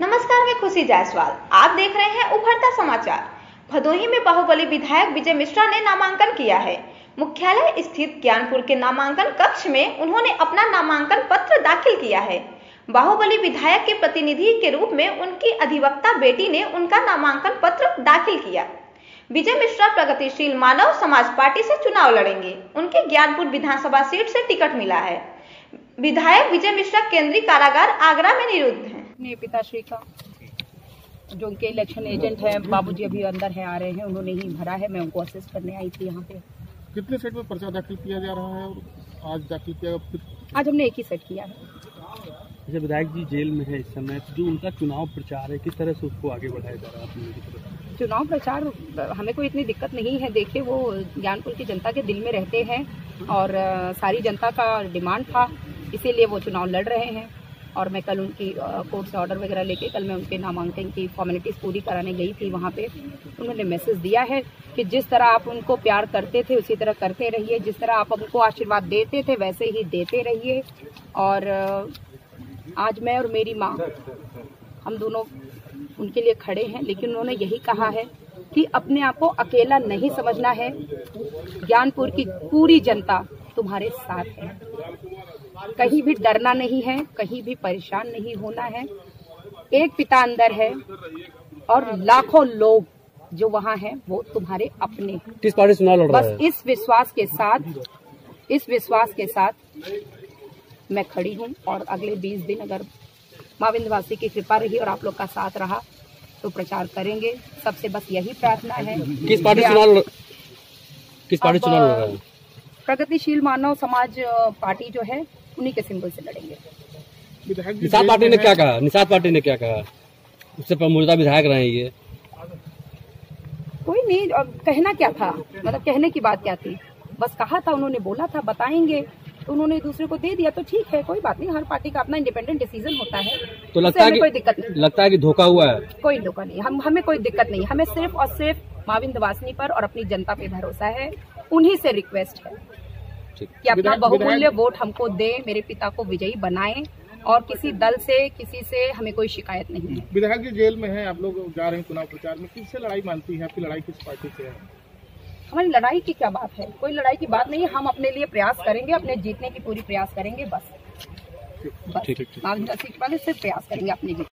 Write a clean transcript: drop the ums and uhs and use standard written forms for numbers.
नमस्कार, मैं खुशी जायसवाल। आप देख रहे हैं उभरता समाचार। भदोही में बाहुबली विधायक विजय मिश्रा ने नामांकन किया है। मुख्यालय स्थित ज्ञानपुर के नामांकन कक्ष में उन्होंने अपना नामांकन पत्र दाखिल किया है। बाहुबली विधायक के प्रतिनिधि के रूप में उनकी अधिवक्ता बेटी ने उनका नामांकन पत्र दाखिल किया। विजय मिश्रा प्रगतिशील मानव समाज पार्टी से चुनाव लड़ेंगे। उनके ज्ञानपुर विधानसभा सीट से टिकट मिला है। विधायक विजय मिश्रा केंद्रीय कारागार आगरा में निरुद्ध हैं। अपने पिताश्री का जो उनके इलेक्शन एजेंट है, बाबूजी अभी अंदर है, आ रहे हैं, उन्होंने ही भरा है। मैं उनको असिस्ट करने आई थी यहाँ पे। कितने सेट में पर्चा दाखिल किया जा रहा है और आज दाखिल किया? आज हमने एक ही सेट किया है। जैसे विधायक जी जेल में है इस समय, जो उनका चुनाव प्रचार है किस तरह से उसको आगे बढ़ाया जा रहा है? चुनाव प्रचार हमें कोई इतनी दिक्कत नहीं है। देखिए, वो ज्ञानपुर की जनता के दिल में रहते हैं और सारी जनता का डिमांड था, इसीलिए वो चुनाव लड़ रहे हैं। और मैं कल उनकी कोर्ट से ऑर्डर वगैरह लेके कल मैं उनके नामांकन की फॉर्मेलिटीज पूरी कराने गई थी। वहाँ पे उन्होंने मैसेज दिया है कि जिस तरह आप उनको प्यार करते थे उसी तरह करते रहिए, जिस तरह आप उनको आशीर्वाद देते थे वैसे ही देते रहिए। और आज मैं और मेरी माँ, हम दोनों उनके लिए खड़े हैं, लेकिन उन्होंने यही कहा है कि अपने आप को अकेला नहीं समझना है। ज्ञानपुर की पूरी जनता तुम्हारे साथ है, कहीं भी डरना नहीं है, कहीं भी परेशान नहीं होना है। एक पिता अंदर है और लाखों लोग जो वहाँ हैं वो तुम्हारे अपने। किस पार्टी चुनाव लड़ रहा है? बस इस विश्वास के साथ मैं खड़ी हूँ। और अगले 20 दिन अगर माँ विंध्यवासिनी की कृपा रही और आप लोग का साथ रहा तो प्रचार करेंगे। सबसे बस यही प्रार्थना है। किस पार्टी चुनाव लड़ रहा है? प्रगतिशील मानव समाज पार्टी जो है उन्हीं के सिंबल से लड़ेंगे। निषाद पार्टी ने क्या कहा? उससे मौजूदा विधायक रहे ये। कोई नहीं, कहना क्या था, मतलब कहने की बात क्या थी? बस कहा था, उन्होंने बोला था बताएंगे, तो उन्होंने दूसरे को दे दिया तो ठीक है, कोई बात नहीं। हर पार्टी का अपना इंडिपेंडेंट डिसीजन होता है। तो लगता है कोई दिक्कत नहीं। लगता है कि धोखा हुआ है? कोई धोखा नहीं, हमें कोई दिक्कत नहीं। हमें सिर्फ और सिर्फ माँ विंध्यवासिनी पर और अपनी जनता पे भरोसा है। उन्हीं से रिक्वेस्ट है कि अपना बहुमूल्य वोट हमको दे, मेरे पिता को विजयी बनाएं और किसी दल से, किसी से हमें कोई शिकायत नहीं है। विधायक जी जेल में है, आप लोग जा रहे हैं चुनाव प्रचार में, किससे लड़ाई मानती है? आपकी लड़ाई किस पार्टी से है? हमारी लड़ाई की क्या बात है? कोई लड़ाई की बात नहीं है। हम अपने लिए प्रयास करेंगे, अपने जीतने की पूरी प्रयास करेंगे। बस माँ विंध्यवासिनी के बाद सिर्फ प्रयास करेंगे अपने लिए।